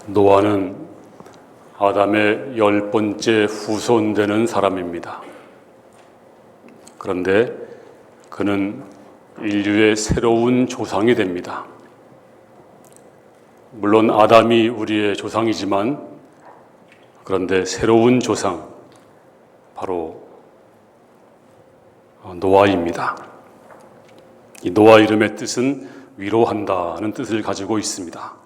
노아는 아담의 10번째 후손 되는 사람입니다. 그런데 그는 인류의 새로운 조상이 됩니다. 물론 아담이 우리의 조상이지만 그런데 새로운 조상, 바로 노아입니다. 이 노아 이름의 뜻은 위로한다는 뜻을 가지고 있습니다.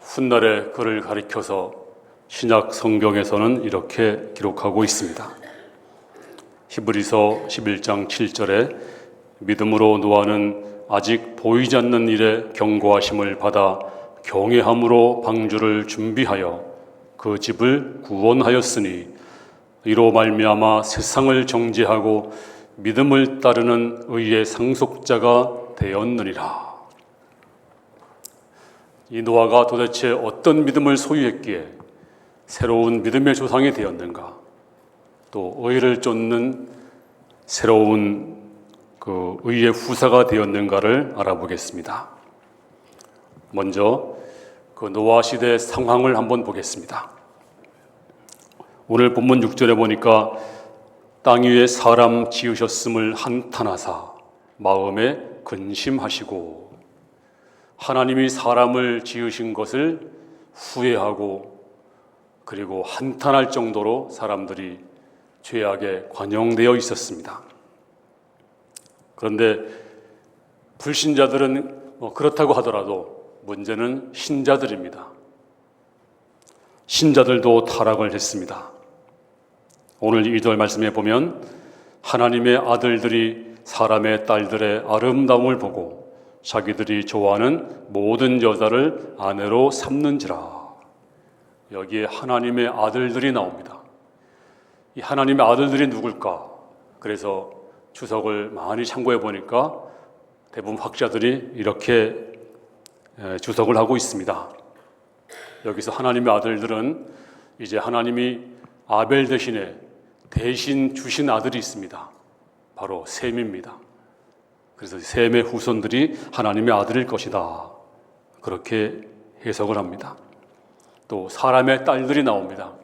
훗날의 그를 가리켜서 신약 성경에서는 이렇게 기록하고 있습니다. 히브리서 11장 7절에 믿음으로 노아는 아직 보이지 않는 일에 경고하심을 받아 경외함으로 방주를 준비하여 그 집을 구원하였으니 이로 말미암아 세상을 정죄하고 믿음을 따르는 의의 상속자가 되었느니라. 이 노아가 도대체 어떤 믿음을 소유했기에 새로운 믿음의 조상이 되었는가? 또 의를 쫓는 새로운 그 의의 후사가 되었는가를 알아보겠습니다. 먼저 그 노아 시대의 상황을 한번 보겠습니다. 오늘 본문 6절에 보니까 땅 위에 사람 지으셨음을 한탄하사 마음에 근심하시고, 하나님이 사람을 지으신 것을 후회하고 그리고 한탄할 정도로 사람들이 죄악에 관영되어 있었습니다. 그런데 불신자들은 그렇다고 하더라도 문제는 신자들입니다. 신자들도 타락을 했습니다. 오늘 2절 말씀에 보면 하나님의 아들들이 사람의 딸들의 아름다움을 보고 자기들이 좋아하는 모든 여자를 아내로 삼는지라. 여기에 하나님의 아들들이 나옵니다. 이 하나님의 아들들이 누굴까? 그래서 주석을 많이 참고해 보니까 대부분 학자들이 이렇게 주석을 하고 있습니다. 여기서 하나님의 아들들은 이제 하나님이 아벨 대신 주신 아들이 있습니다. 바로 셈입니다. 그래서 셈의 후손들이 하나님의 아들일 것이다, 그렇게 해석을 합니다. 또 사람의 딸들이 나옵니다.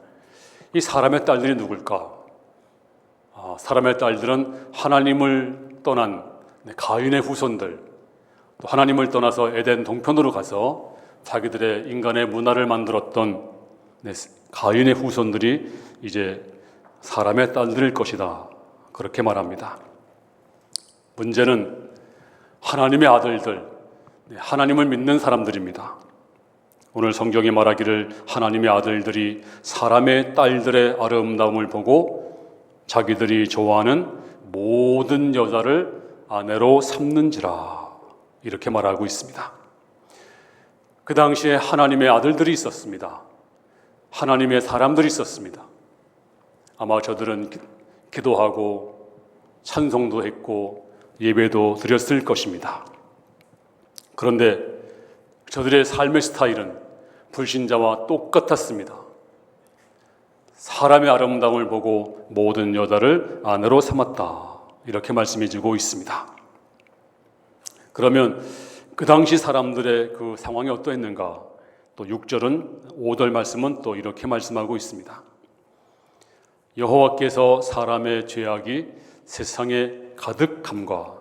이 사람의 딸들이 누굴까? 사람의 딸들은 하나님을 떠난 가인의 후손들, 또 하나님을 떠나서 에덴 동편으로 가서 자기들의 인간의 문화를 만들었던 가인의 후손들이 이제 사람의 딸들일 것이다, 그렇게 말합니다. 문제는 하나님의 아들들, 하나님을 믿는 사람들입니다. 오늘 성경이 말하기를 하나님의 아들들이 사람의 딸들의 아름다움을 보고 자기들이 좋아하는 모든 여자를 아내로 삼는지라, 이렇게 말하고 있습니다. 그 당시에 하나님의 아들들이 있었습니다. 하나님의 사람들이 있었습니다. 아마 저들은 기도하고 찬송도 했고 예배도 드렸을 것입니다. 그런데 저들의 삶의 스타일은 불신자와 똑같았습니다. 사람의 아름다움을 보고 모든 여자를 아내로 삼았다, 이렇게 말씀해 주고 있습니다. 그러면 그 당시 사람들의 그 상황이 어떠했는가? 또 6절은 5절 말씀은 또 이렇게 말씀하고 있습니다. 여호와께서 사람의 죄악이 세상에 가득함과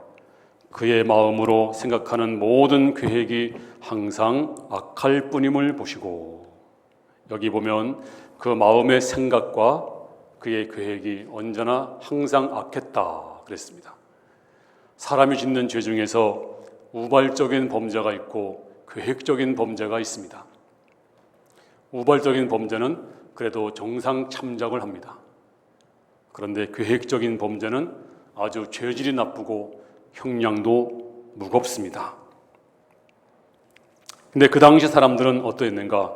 그의 마음으로 생각하는 모든 계획이 항상 악할 뿐임을 보시고, 여기 보면 그 마음의 생각과 그의 계획이 언제나 항상 악했다 그랬습니다. 사람이 짓는 죄 중에서 우발적인 범죄가 있고 계획적인 범죄가 있습니다. 우발적인 범죄는 그래도 정상 참작을 합니다. 그런데 계획적인 범죄는 아주 죄질이 나쁘고 형량도 무겁습니다. 근데 그 당시 사람들은 어떠했는가?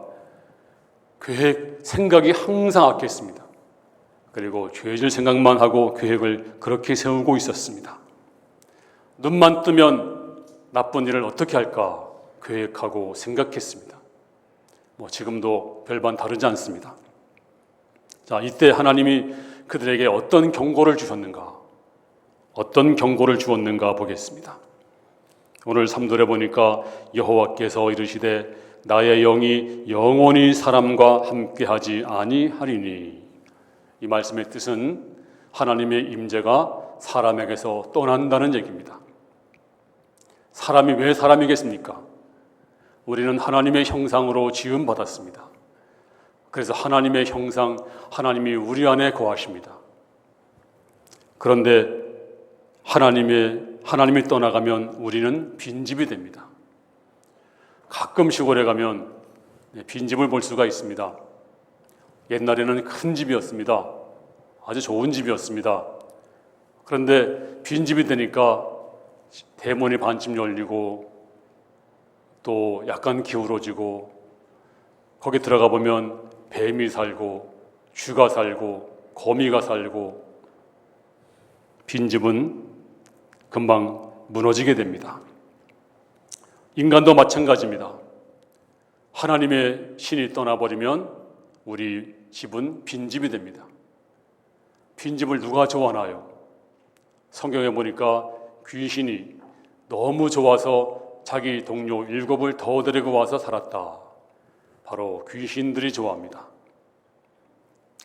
생각이 항상 악했습니다. 그리고 죄질 생각만 하고 계획을 그렇게 세우고 있었습니다. 눈만 뜨면 나쁜 일을 어떻게 할까 계획하고 생각했습니다. 지금도 별반 다르지 않습니다. 자, 이때 하나님이 그들에게 어떤 경고를 주셨는가? 어떤 경고를 주었는가 보겠습니다. 오늘 3절에 보니까 여호와께서 이르시되 나의 영이 영원히 사람과 함께하지 아니하리니. 이 말씀의 뜻은 하나님의 임재가 사람에게서 떠난다는 얘기입니다. 사람이 왜 사람이겠습니까? 우리는 하나님의 형상으로 지음받았습니다. 그래서 하나님의 형상, 하나님이 우리 안에 거하십니다. 그런데 하나님이 떠나가면 우리는 빈집이 됩니다. 가끔 시골에 가면 빈집을 볼 수가 있습니다. 옛날에는 큰 집이었습니다. 아주 좋은 집이었습니다. 그런데 빈집이 되니까 대문이 반쯤 열리고 또 약간 기울어지고 거기 들어가 보면 뱀이 살고 쥐가 살고 거미가 살고 빈집은 금방 무너지게 됩니다. 인간도 마찬가지입니다. 하나님의 신이 떠나버리면 우리 집은 빈집이 됩니다. 빈집을 누가 좋아하나요? 성경에 보니까 귀신이 너무 좋아서 자기 동료 7을 더 데리고 와서 살았다. 바로 귀신들이 좋아합니다.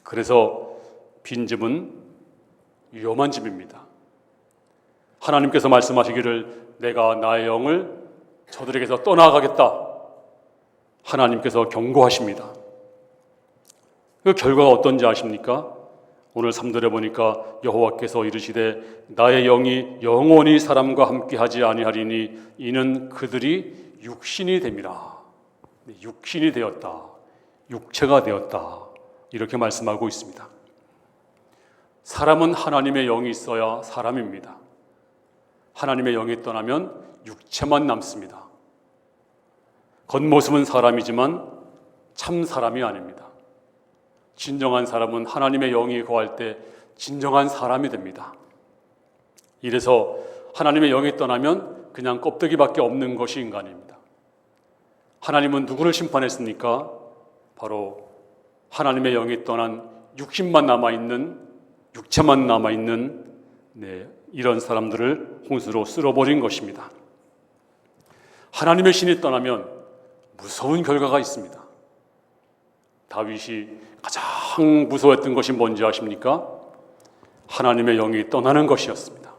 그래서 빈집은 위험한 집입니다. 하나님께서 말씀하시기를 내가 나의 영을 저들에게서 떠나가겠다. 하나님께서 경고하십니다. 그 결과가 어떤지 아십니까? 오늘 3절에 보니까 여호와께서 이르시되 나의 영이 영원히 사람과 함께하지 아니하리니 이는 그들이 육신이 됨이라. 육신이 되었다. 육체가 되었다. 이렇게 말씀하고 있습니다. 사람은 하나님의 영이 있어야 사람입니다. 하나님의 영이 떠나면 육체만 남습니다. 겉모습은 사람이지만 참 사람이 아닙니다. 진정한 사람은 하나님의 영이 거할 때 진정한 사람이 됩니다. 이래서 하나님의 영이 떠나면 그냥 껍데기밖에 없는 것이 인간입니다. 하나님은 누구를 심판했습니까? 바로 하나님의 영이 떠난 육신만 남아있는, 육체만 남아있는 이런 사람들을 홍수로 쓸어버린 것입니다. 하나님의 신이 떠나면 무서운 결과가 있습니다. 다윗이 가장 무서워했던 것이 뭔지 아십니까? 하나님의 영이 떠나는 것이었습니다.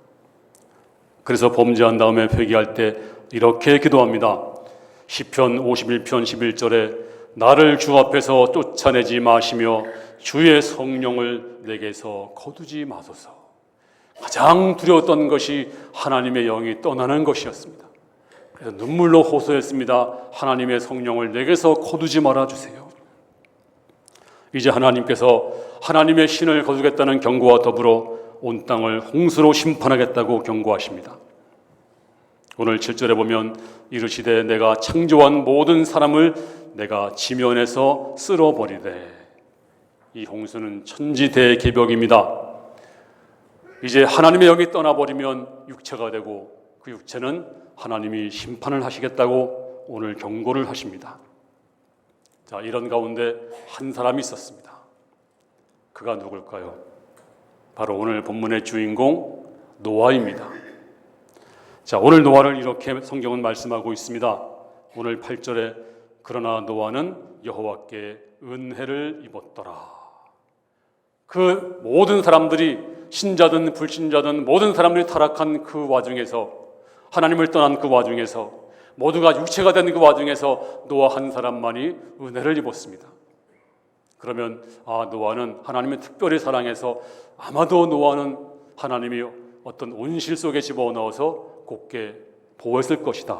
그래서 범죄한 다음에 회개할 때 이렇게 기도합니다. 시편 51편 11절에 나를 주 앞에서 쫓아내지 마시며 주의 성령을 내게서 거두지 마소서. 가장 두려웠던 것이 하나님의 영이 떠나는 것이었습니다. 그래서 눈물로 호소했습니다. 하나님의 성령을 내게서 거두지 말아주세요. 이제 하나님께서 하나님의 신을 거두겠다는 경고와 더불어 온 땅을 홍수로 심판하겠다고 경고하십니다. 오늘 7절에 보면 이르시되 내가 창조한 모든 사람을 내가 지면에서 쓸어버리되. 이 홍수는 천지대개벽입니다. 이제 하나님의 영이 떠나버리면 육체가 되고 그 육체는 하나님이 심판을 하시겠다고 오늘 경고를 하십니다. 자, 이런 가운데 한 사람이 있었습니다. 그가 누굴까요? 바로 오늘 본문의 주인공 노아입니다. 자, 오늘 노아를 이렇게 성경은 말씀하고 있습니다. 오늘 8절에 그러나 노아는 여호와께 은혜를 입었더라. 그 모든 사람들이 신자든 불신자든 모든 사람들이 타락한 그 와중에서, 하나님을 떠난 그 와중에서, 모두가 육체가 된 그 와중에서 노아 한 사람만이 은혜를 입었습니다. 그러면 노아는 하나님을 특별히 사랑해서 아마도 노아는 하나님이 어떤 온실 속에 집어넣어서 곱게 보호했을 것이다.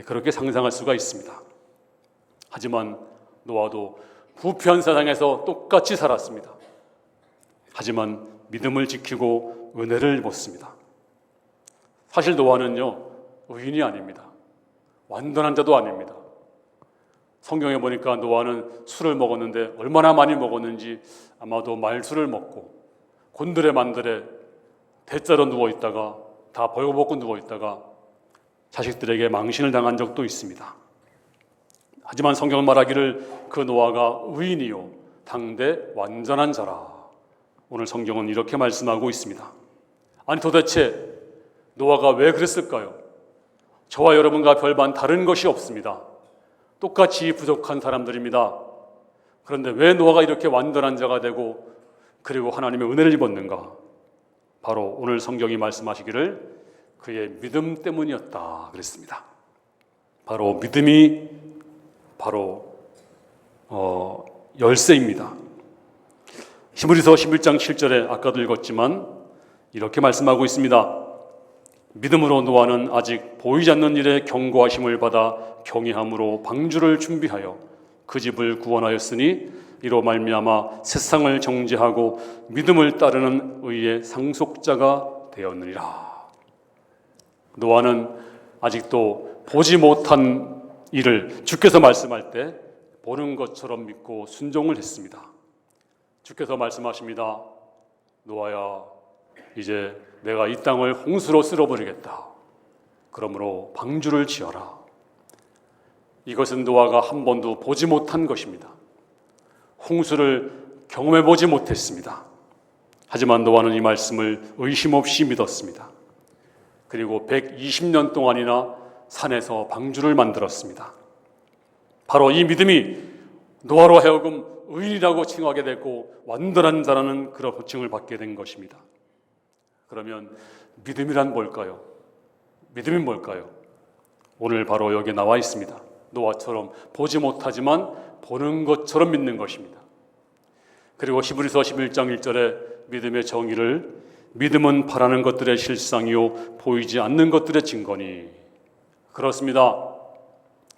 그렇게 상상할 수가 있습니다. 하지만 노아도 부패한 세상에서 똑같이 살았습니다. 하지만 믿음을 지키고 은혜를 입었습니다. 사실 노아는요, 의인이 아닙니다. 완전한 자도 아닙니다. 성경에 보니까 노아는 술을 먹었는데 얼마나 많이 먹었는지 아마도 말술을 먹고 곤드레 만드레 대자로 누워있다가 다 벌거벗고 누워있다가 자식들에게 망신을 당한 적도 있습니다. 하지만 성경은 말하기를 그 노아가 의인이요 당대 완전한 자라. 오늘 성경은 이렇게 말씀하고 있습니다. 아니 도대체 노아가 왜 그랬을까요? 저와 여러분과 별반 다른 것이 없습니다. 똑같이 부족한 사람들입니다. 그런데 왜 노아가 이렇게 완전한 자가 되고 그리고 하나님의 은혜를 입었는가? 바로 오늘 성경이 말씀하시기를 그의 믿음 때문이었다 그랬습니다. 바로 믿음이 바로 열쇠입니다. 히브리서 11장 7절에 아까도 읽었지만 이렇게 말씀하고 있습니다. 믿음으로 노아는 아직 보이지 않는 일에 경고하심을 받아 경외함으로 방주를 준비하여 그 집을 구원하였으니 이로 말미암아 세상을 정죄하고 믿음을 따르는 의의 상속자가 되었느니라. 노아는 아직도 보지 못한 일을 주께서 말씀할 때 보는 것처럼 믿고 순종을 했습니다. 주께서 말씀하십니다. 노아야, 이제 내가 이 땅을 홍수로 쓸어버리겠다. 그러므로 방주를 지어라. 이것은 노아가 한 번도 보지 못한 것입니다. 홍수를 경험해 보지 못했습니다. 하지만 노아는 이 말씀을 의심 없이 믿었습니다. 그리고 120년 동안이나 산에서 방주를 만들었습니다. 바로 이 믿음이 노아로 하여금 의인이라고 칭하게 됐고 완전한 자라는 그런 호칭을 받게 된 것입니다. 그러면 믿음이란 뭘까요? 믿음이 뭘까요? 오늘 바로 여기 나와 있습니다. 노아처럼 보지 못하지만 보는 것처럼 믿는 것입니다. 그리고 히브리서 11장 1절에 믿음의 정의를 믿음은 바라는 것들의 실상이요 보이지 않는 것들의 증거니. 그렇습니다.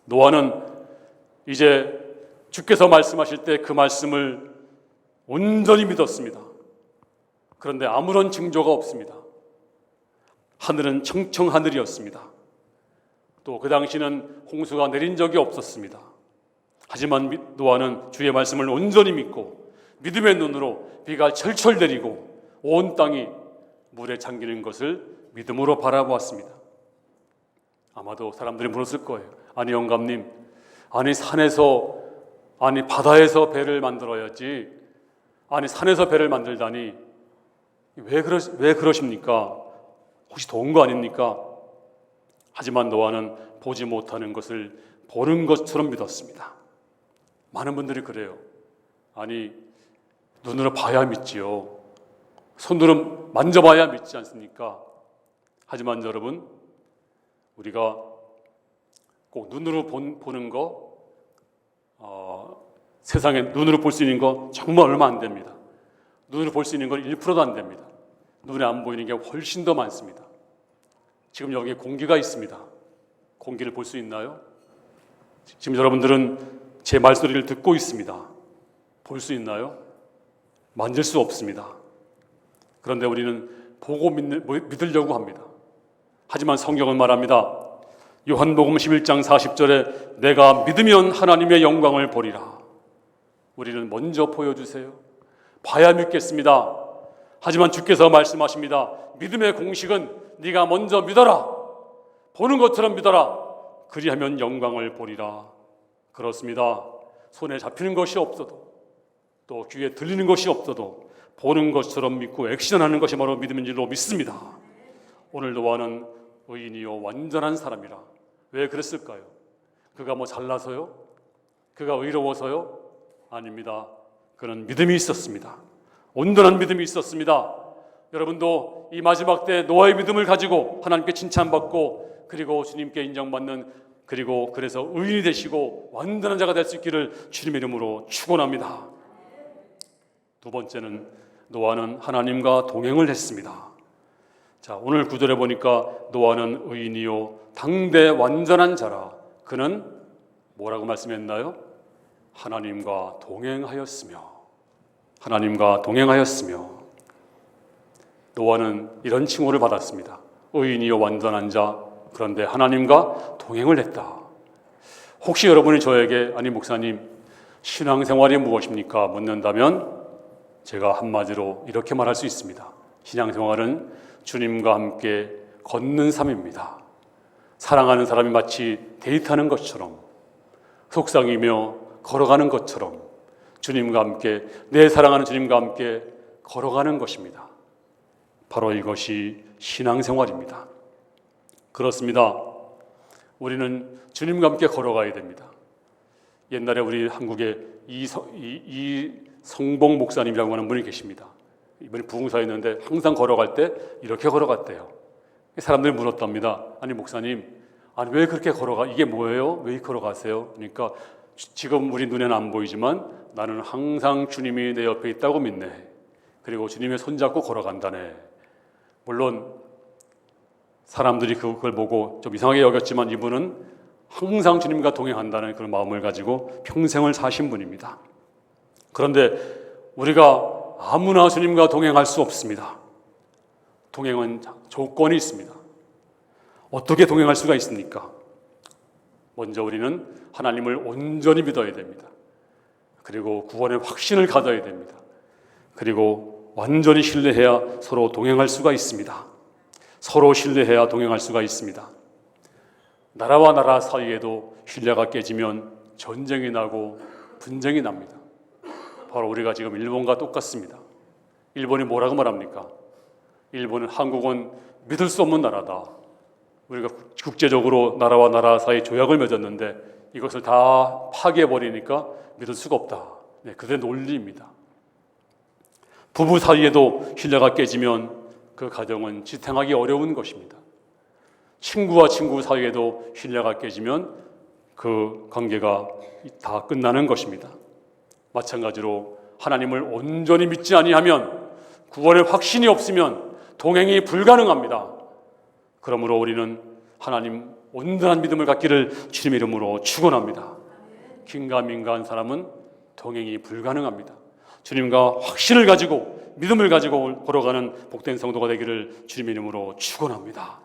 노아는 이제 주께서 말씀하실 때 그 말씀을 온전히 믿었습니다. 그런데 아무런 징조가 없습니다. 하늘은 청청하늘이었습니다. 또 그 당시는 홍수가 내린 적이 없었습니다. 하지만 노아는 주의 말씀을 온전히 믿고 믿음의 눈으로 비가 철철 내리고 온 땅이 물에 잠기는 것을 믿음으로 바라보았습니다. 아마도 사람들이 물었을 거예요. 아니 영감님, 아니 바다에서 배를 만들어야지, 아니 산에서 배를 만들다니 왜 그러십니까? 혹시 더운 거 아닙니까? 하지만 노아는 보지 못하는 것을 보는 것처럼 믿었습니다. 많은 분들이 그래요. 아니 눈으로 봐야 믿지요. 손으로 만져봐야 믿지 않습니까? 하지만 여러분, 우리가 꼭 눈으로 보는 거, 세상에 눈으로 볼 수 있는 거 정말 얼마 안 됩니다. 눈으로 볼 수 있는 건 1%도 안 됩니다. 눈에 안 보이는 게 훨씬 더 많습니다. 지금 여기에 공기가 있습니다. 공기를 볼 수 있나요? 지금 여러분들은 제 말소리를 듣고 있습니다. 볼 수 있나요? 만질 수 없습니다. 그런데 우리는 보고 믿으려고 합니다. 하지만 성경은 말합니다. 요한복음 11장 40절에 내가 믿으면 하나님의 영광을 보리라. 우리는 먼저 보여주세요. 봐야 믿겠습니다. 하지만 주께서 말씀하십니다. 믿음의 공식은 네가 먼저 믿어라. 보는 것처럼 믿어라. 그리하면 영광을 보리라. 그렇습니다. 손에 잡히는 것이 없어도 또 귀에 들리는 것이 없어도 보는 것처럼 믿고 액션하는 것이 바로 믿음인 줄로 믿습니다. 오늘 노아는 의인이요 완전한 사람이라. 왜 그랬을까요? 그가 뭐 잘나서요? 그가 의로워서요? 아닙니다. 그는 믿음이 있었습니다. 온전한 믿음이 있었습니다. 여러분도 이 마지막 때 노아의 믿음을 가지고 하나님께 칭찬받고 그리고 주님께 인정받는 그리고 그래서 의인이 되시고 완전한 자가 될 수 있기를 주님의 이름으로 축원합니다. 두 번째는 노아는 하나님과 동행을 했습니다. 자, 오늘 구절에 보니까 노아는 의인이요 당대 완전한 자라. 그는 뭐라고 말씀했나요? 하나님과 동행하였으며. 하나님과 동행하였으며. 노아는 이런 칭호를 받았습니다. 의인이요 완전한 자. 그런데 하나님과 동행을 했다. 혹시 여러분이 저에게 아니 목사님 신앙생활이 무엇입니까? 묻는다면 제가 한마디로 이렇게 말할 수 있습니다. 신앙생활은 주님과 함께 걷는 삶입니다. 사랑하는 사람이 마치 데이트하는 것처럼 속삭이며 걸어가는 것처럼 주님과 함께 내 사랑하는 주님과 함께 걸어가는 것입니다. 바로 이것이 신앙생활입니다. 그렇습니다. 우리는 주님과 함께 걸어가야 됩니다. 옛날에 우리 한국에 이성봉 목사님이라고 하는 분이 계십니다. 이분이 부흥사였는데 항상 걸어갈 때 이렇게 걸어갔대요. 사람들이 물었답니다. 아니 목사님, 아니 왜 그렇게 걸어가? 이게 뭐예요? 왜 걸어가세요? 그러니까 지금 우리 눈에는 안 보이지만 나는 항상 주님이 내 옆에 있다고 믿네. 그리고 주님의 손잡고 걸어간다네. 물론 사람들이 그걸 보고 좀 이상하게 여겼지만 이분은 항상 주님과 동행한다는 그런 마음을 가지고 평생을 사신 분입니다. 그런데 우리가 아무나 주님과 동행할 수 없습니다. 동행은 조건이 있습니다. 어떻게 동행할 수가 있습니까? 먼저 우리는 하나님을 온전히 믿어야 됩니다. 그리고 구원의 확신을 가져야 됩니다. 그리고 완전히 신뢰해야 서로 동행할 수가 있습니다. 서로 신뢰해야 동행할 수가 있습니다. 나라와 나라 사이에도 신뢰가 깨지면 전쟁이 나고 분쟁이 납니다. 바로 우리가 지금 일본과 똑같습니다. 일본이 뭐라고 말합니까? 일본은 한국은 믿을 수 없는 나라다. 우리가 국제적으로 나라와 나라 사이 조약을 맺었는데 이것을 다 파괴해버리니까 믿을 수가 없다. 네, 그게 논리입니다. 부부 사이에도 신뢰가 깨지면 그 가정은 지탱하기 어려운 것입니다. 친구와 친구 사이에도 신뢰가 깨지면 그 관계가 다 끝나는 것입니다. 마찬가지로 하나님을 온전히 믿지 아니하면 구원의 확신이 없으면 동행이 불가능합니다. 그러므로 우리는 하나님 온전한 믿음을 갖기를 주님의 이름으로 축원합니다. 긴가민가한 사람은 동행이 불가능합니다. 주님과 확신을 가지고 믿음을 가지고 걸어가는 복된 성도가 되기를 주님의 이름으로 축원합니다.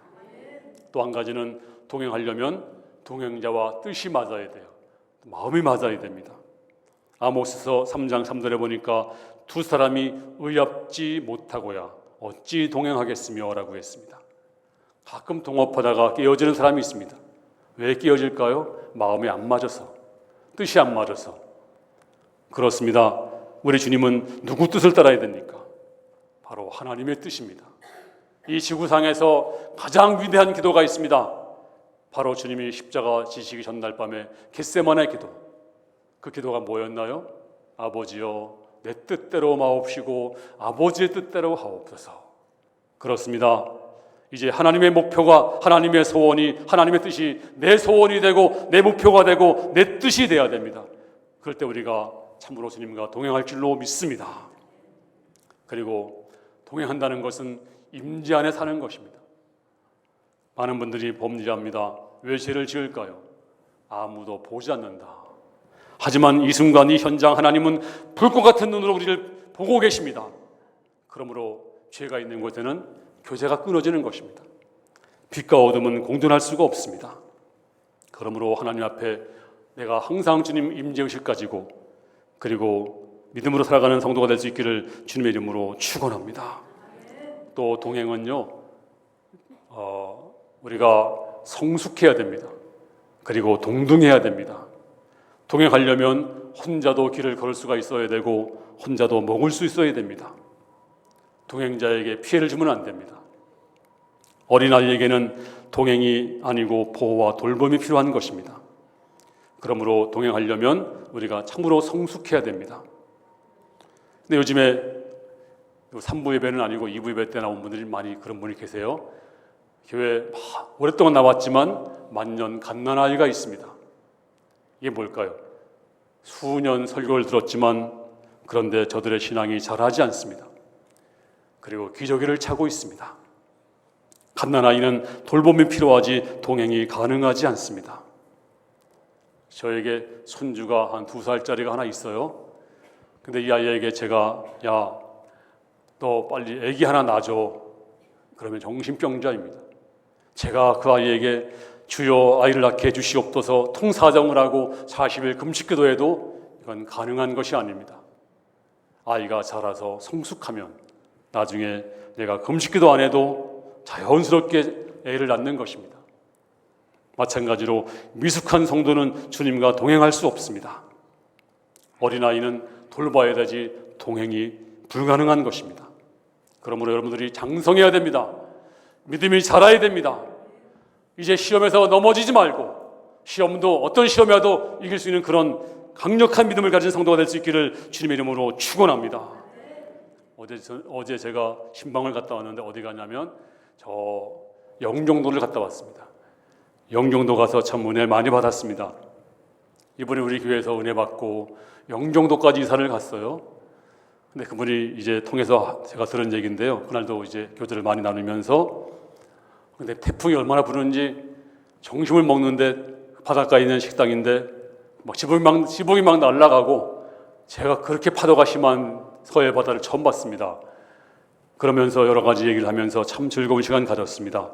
또 한 가지는 동행하려면 동행자와 뜻이 맞아야 돼요. 마음이 맞아야 됩니다. 아모스서 3장 3절에 보니까 두 사람이 의합지 못하고야 어찌 동행하겠으며 라고 했습니다. 가끔 동업하다가 깨어지는 사람이 있습니다. 왜 깨어질까요? 마음이 안 맞아서, 뜻이 안 맞아서. 그렇습니다. 우리 주님은 누구 뜻을 따라야 됩니까? 바로 하나님의 뜻입니다. 이 지구상에서 가장 위대한 기도가 있습니다. 바로 주님이 십자가 지시기 전날 밤에 겟세마네 기도. 그 기도가 뭐였나요? 아버지여 내 뜻대로 마옵시고 아버지의 뜻대로 하옵소서. 그렇습니다. 이제 하나님의 목표가 하나님의 소원이 하나님의 뜻이 내 소원이 되고 내 목표가 되고 내 뜻이 되어야 됩니다. 그럴 때 우리가 참으로 주님과 동행할 줄로 믿습니다. 그리고 동행한다는 것은 임재 안에 사는 것입니다. 많은 분들이 범죄합니다. 왜 죄를 지을까요? 아무도 보지 않는다. 하지만 이 순간 이 현장 하나님은 불꽃 같은 눈으로 우리를 보고 계십니다. 그러므로 죄가 있는 곳에는 교제가 끊어지는 것입니다. 빛과 어둠은 공존할 수가 없습니다. 그러므로 하나님 앞에 내가 항상 주님 임재의식 가지고 그리고 믿음으로 살아가는 성도가 될 수 있기를 주님의 이름으로 축원합니다. 또 동행은요, 우리가 성숙해야 됩니다. 그리고 동등해야 됩니다. 동행하려면 혼자도 길을 걸을 수가 있어야 되고 혼자도 먹을 수 있어야 됩니다. 동행자에게 피해를 주면 안 됩니다. 어린아이에게는 동행이 아니고 보호와 돌봄이 필요한 것입니다. 그러므로 동행하려면 우리가 참으로 성숙해야 됩니다. 근데 요즘에 3부 예배는 아니고 2부 예배 때 나온 분들이 많이 그런 분이 계세요. 교회 오랫동안 나왔지만 만년 갓난아이가 있습니다. 이게 뭘까요? 수년 설교를 들었지만 그런데 저들의 신앙이 자라지 않습니다. 그리고 기저귀를 차고 있습니다. 갓난아이는 돌봄이 필요하지 동행이 가능하지 않습니다. 저에게 손주가 한 2살짜리가 하나 있어요. 근데 이 아이에게 제가 야, 너 빨리 아기 하나 낳아줘. 그러면 정신병자입니다. 제가 그 아이에게 주여 아이를 낳게 해주시옵소서 통사정을 하고 40일 금식기도해도 이건 가능한 것이 아닙니다. 아이가 자라서 성숙하면 나중에 내가 금식기도 안 해도 자연스럽게 애를 낳는 것입니다. 마찬가지로 미숙한 성도는 주님과 동행할 수 없습니다. 어린아이는 돌봐야 되지 동행이 불가능한 것입니다. 그러므로 여러분들이 장성해야 됩니다. 믿음이 자라야 됩니다. 이제 시험에서 넘어지지 말고 시험도 어떤 시험이라도 이길 수 있는 그런 강력한 믿음을 가진 성도가 될 수 있기를 주님의 이름으로 축원합니다. 어제 제가 신방을 갔다 왔는데 어디 가냐면 저 영종도를 갔다 왔습니다. 영종도 가서 참 은혜 많이 받았습니다. 이번에 우리 교회에서 은혜 받고 영종도까지 이사를 갔어요. 근데 그분이 이제 통해서 제가 들은 얘기인데요. 그날도 이제 교제를 많이 나누면서 근데 태풍이 얼마나 부는지 점심을 먹는데 바닷가에 있는 식당인데 막 지붕이 막 날아가고 제가 그렇게 파도가 심한 서해 바다를 처음 봤습니다. 그러면서 여러 가지 얘기를 하면서 참 즐거운 시간 가졌습니다.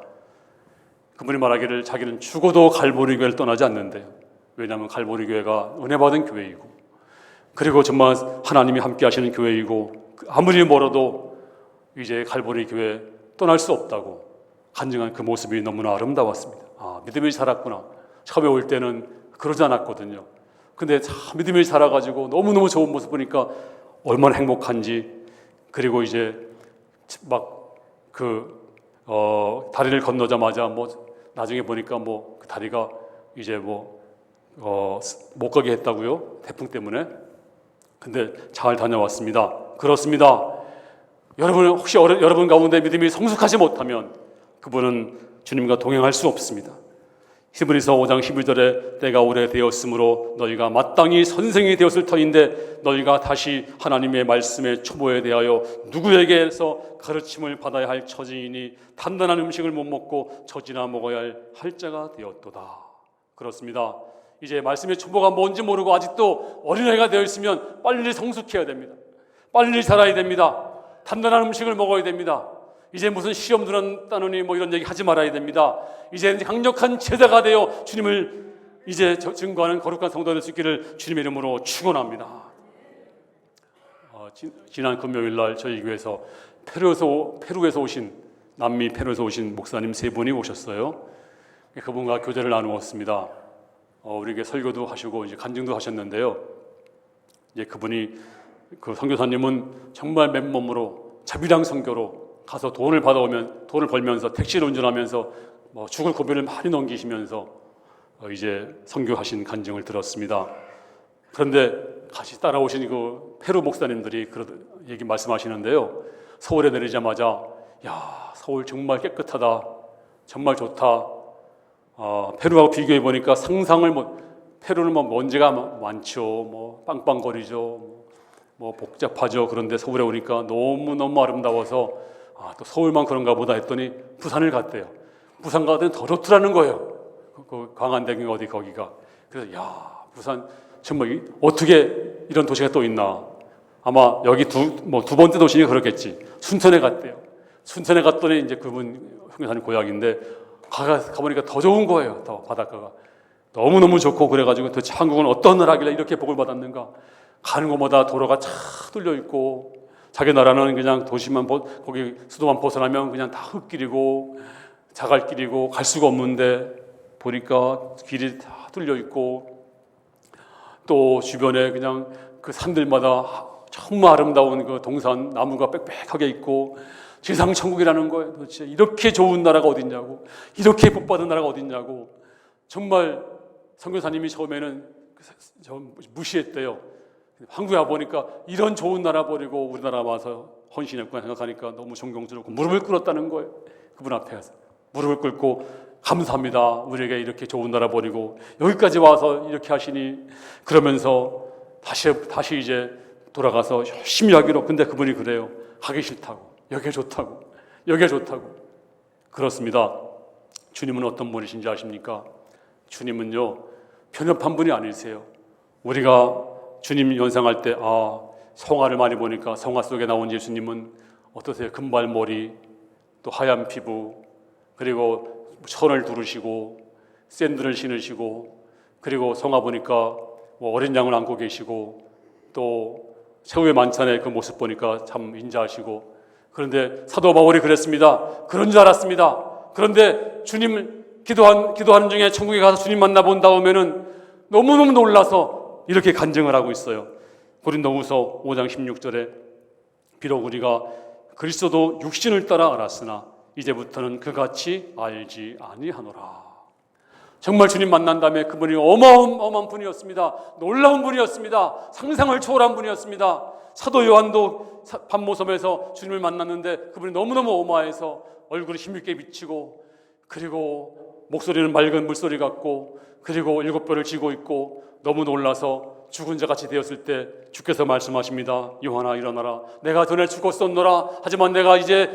그분이 말하기를 자기는 죽어도 갈보리 교회를 떠나지 않는데요. 왜냐하면 갈보리 교회가 은혜 받은 교회이고 그리고 정말 하나님이 함께 하시는 교회이고 아무리 멀어도 이제 갈보리 교회 떠날 수 없다고 간증한 그 모습이 너무나 아름다웠습니다. 아, 믿음이 살았구나. 처음에 올 때는 그러지 않았거든요. 근데 참 믿음이 살아가지고 너무너무 좋은 모습 보니까 얼마나 행복한지. 그리고 이제 막 다리를 건너자마자 나중에 보니까 그 다리가 이제 못 가게 했다고요. 태풍 때문에. 근데 잘 다녀왔습니다. 그렇습니다. 여러분 혹시 여러분 가운데 믿음이 성숙하지 못하면 그분은 주님과 동행할 수 없습니다. 히브리서 5장 11절에 때가 오래되었으므로 너희가 마땅히 선생이 되었을 터인데 너희가 다시 하나님의 말씀의 초보에 대하여 누구에게서 가르침을 받아야 할 처지이니 단단한 음식을 못 먹고 젖이나 먹어야 할 자가 되었도다. 그렇습니다. 이제 말씀의 초보가 뭔지 모르고 아직도 어린아이가 되어 있으면 빨리 성숙해야 됩니다. 빨리 자라야 됩니다. 단단한 음식을 먹어야 됩니다. 이제 무슨 시험 들었다느니 이런 얘기 하지 말아야 됩니다. 이제 강력한 제자가 되어 주님을 이제 증거하는 거룩한 성도가 될 수 있기를 주님의 이름으로 축원합니다. 지난 금요일 날 저희 교회에서 페루에서 오신 남미 페루에서 오신 목사님 3분이 오셨어요. 그분과 교제를 나누었습니다. 우리에게 설교도 하시고 이제 간증도 하셨는데요. 이제 그분이 그 선교사님은 정말 맨몸으로 자비랑 선교로 가서 돈을 벌면서 택시를 운전하면서 죽을 고비를 많이 넘기시면서 이제 선교하신 간증을 들었습니다. 그런데 같이 따라오신 그 페루 목사님들이 그런 얘기 말씀하시는데요. 서울에 내리자마자 야, 서울 정말 깨끗하다, 정말 좋다. 페루하고 비교해 보니까 페루는 먼지가 많죠, 빵빵거리죠, 복잡하죠. 그런데 서울에 오니까 너무 아름다워서 또 서울만 그런가 보다 했더니 부산을 갔대요. 부산 가더니 더 좋더라는 거예요. 그 광안대교 어디 거기가. 그래서 야, 부산 정말 어떻게 이런 도시가 또 있나. 아마 여기 두 번째 도시니 그렇겠지. 순천에 갔대요. 순천에 갔더니 이제 그분 형사님 고향인데 가보니까 더 좋은 거예요. 더 바닷가가 너무너무 좋고 그래가지고 도대체 한국은 어떤 나라길래 이렇게 복을 받았는가. 가는 곳마다 도로가 쫙 뚫려 있고 자기 나라는 그냥 도시만 거기 수도만 벗어나면 그냥 다 흙길이고 자갈길이고 갈 수가 없는데 보니까 길이 다 뚫려 있고 또 주변에 그냥 그 산들마다 정말 아름다운 그 동산 나무가 빽빽하게 있고 지상천국이라는 거예요. 도대체 이렇게 좋은 나라가 어딨냐고, 이렇게 복받은 나라가 어딨냐고. 정말 선교사님이 처음에는 무시했대요. 한국에 와보니까 이런 좋은 나라 버리고 우리나라 와서 헌신했구나 생각하니까 너무 존경스럽고 무릎을 꿇었다는 거예요. 그분 앞에 가서 무릎을 꿇고 감사합니다. 우리에게 이렇게 좋은 나라 버리고 여기까지 와서 이렇게 하시니. 그러면서 다시 이제 돌아가서 열심히 하기로. 근데 그분이 그래요. 하기 싫다고, 여기가 좋다고. 그렇습니다. 주님은 어떤 분이신지 아십니까? 주님은요, 편협한 분이 아니세요. 우리가 주님 연상할 때 성화를 많이 보니까 성화 속에 나온 예수님은 어떠세요? 금발머리, 또 하얀 피부, 그리고 천을 두르시고 샌들을 신으시고, 그리고 성화 보니까 어린 양을 안고 계시고, 또 최후의 만찬의 그 모습 보니까 참 인자하시고. 그런데 사도 바울이 그랬습니다. 그런 줄 알았습니다. 그런데 주님 기도하는 중에 천국에 가서 주님 만나본 다음에는 너무너무 놀라서 이렇게 간증을 하고 있어요. 고린도후서 5장 16절에 비록 우리가 그리스도도 육신을 따라 알았으나 이제부터는 그같이 알지 아니하노라. 정말 주님 만난 다음에 그분이 어마어마한 분이었습니다. 놀라운 분이었습니다. 상상을 초월한 분이었습니다. 사도 요한도 반모섬에서 주님을 만났는데 그분이 너무너무 어마해서 얼굴이 힘있게 비치고, 그리고 목소리는 맑은 물소리 같고, 그리고 7뼈를 쥐고 있고, 너무 놀라서 죽은 자 같이 되었을 때 주께서 말씀하십니다. 요한아, 일어나라. 내가 전에 죽었었노라. 하지만 내가 이제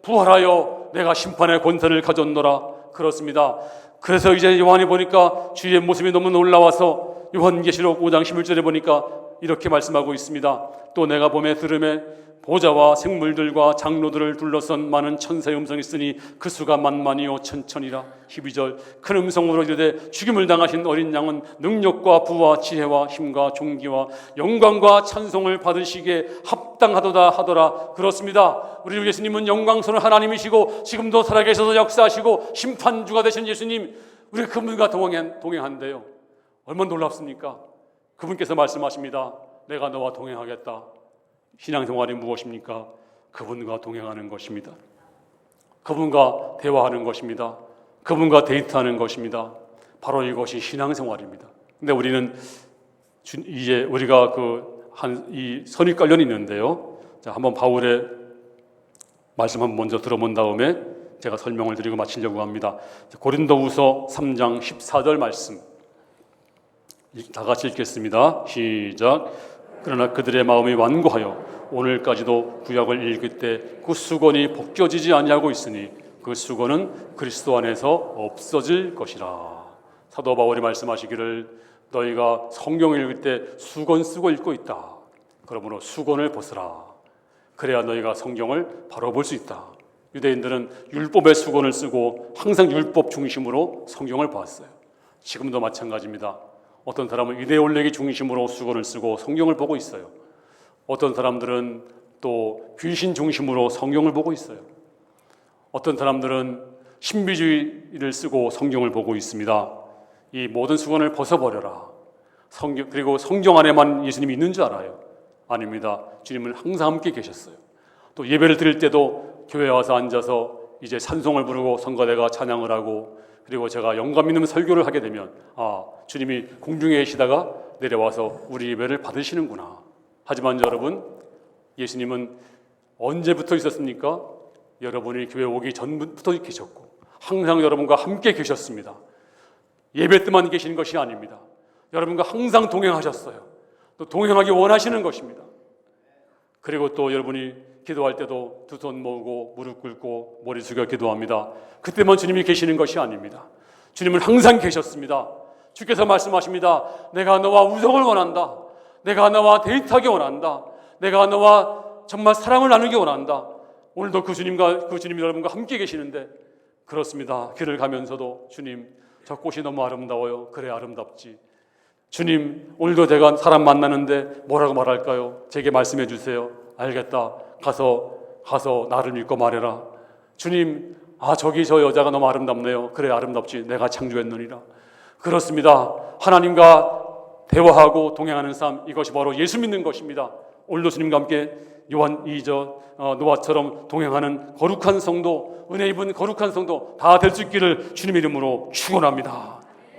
부활하여 내가 심판의 권세를 가졌노라. 그렇습니다. 그래서 이제 요한이 보니까 주의 모습이 너무 놀라워서 요한계시록 5장 11절에 보니까 이렇게 말씀하고 있습니다. 또 내가 봄에 들음에 보좌와 생물들과 장로들을 둘러선 많은 천사의 음성이 있으니 그 수가 만만이요 천천이라. 12절 큰 음성으로 이르되 죽임을 당하신 어린 양은 능력과 부와 지혜와 힘과 존귀와 영광과 찬송을 받으시기에 합당하도다 하더라. 그렇습니다. 우리 주 예수님은 영광스러운 하나님이시고 지금도 살아계셔서 역사하시고 심판주가 되신 예수님, 우리 그분과 동행한대요. 얼마나 놀랍습니까? 그분께서 말씀하십니다. 내가 너와 동행하겠다. 신앙생활이 무엇입니까? 그분과 동행하는 것입니다. 그분과 대화하는 것입니다. 그분과 데이트하는 것입니다. 바로 이것이 신앙생활입니다. 근데 우리는 이제 우리가 이 선입관련이 있는데요. 자, 한번 바울의 말씀 한번 먼저 들어본 다음에 제가 설명을 드리고 마치려고 합니다. 고린도후서 3장 14절 말씀 다 같이 읽겠습니다. 시작. 그러나 그들의 마음이 완고하여 오늘까지도 구약을 읽을 때 그 수건이 벗겨지지 아니하고 있으니 그 수건은 그리스도 안에서 없어질 것이라. 사도 바울이 말씀하시기를 너희가 성경을 읽을 때 수건 쓰고 읽고 있다. 그러므로 수건을 벗으라. 그래야 너희가 성경을 바로 볼 수 있다. 유대인들은 율법의 수건을 쓰고 항상 율법 중심으로 성경을 보았어요. 지금도 마찬가지입니다. 어떤 사람은 이데올로기 중심으로 수건을 쓰고 성경을 보고 있어요. 어떤 사람들은 또 귀신 중심으로 성경을 보고 있어요. 어떤 사람들은 신비주의를 쓰고 성경을 보고 있습니다. 이 모든 수건을 벗어버려라. 그리고 성경 안에만 예수님이 있는 줄 알아요. 아닙니다. 주님은 항상 함께 계셨어요. 또 예배를 드릴 때도 교회에 와서 앉아서 이제 찬송을 부르고 성가대가 찬양을 하고, 그리고 제가 영감 있는 설교를 하게 되면 주님이 공중에 계시다가 내려와서 우리 예배를 받으시는구나. 하지만 여러분, 예수님은 언제부터 있었습니까? 여러분이 교회 오기 전부터 계셨고 항상 여러분과 함께 계셨습니다. 예배 때만 계시는 것이 아닙니다. 여러분과 항상 동행하셨어요. 또 동행하기 원하시는 것입니다. 그리고 또 여러분이 기도할 때도 두 손 모으고 무릎 꿇고 머리 숙여 기도합니다. 그때만 주님이 계시는 것이 아닙니다. 주님은 항상 계셨습니다. 주께서 말씀하십니다. 내가 너와 우정을 원한다. 내가 너와 데이트하기 원한다. 내가 너와 정말 사랑을 나누기 원한다. 오늘도 그 주님이 여러분과 함께 계시는데, 그렇습니다. 길을 가면서도 주님, 저 꽃이 너무 아름다워요. 그래, 아름답지. 주님, 오늘도 제가 사람 만나는데 뭐라고 말할까요? 제게 말씀해 주세요. 알겠다. 가서 나를 믿고 말해라. 주님, 저기 저 여자가 너무 아름답네요. 그래, 아름답지. 내가 창조했느니라. 그렇습니다. 하나님과 대화하고 동행하는 삶, 이것이 바로 예수 믿는 것입니다. 오늘도 주님과 함께 노아처럼 동행하는 거룩한 성도, 은혜 입은 거룩한 성도 다 될 수 있기를 주님의 이름으로 축원합니다.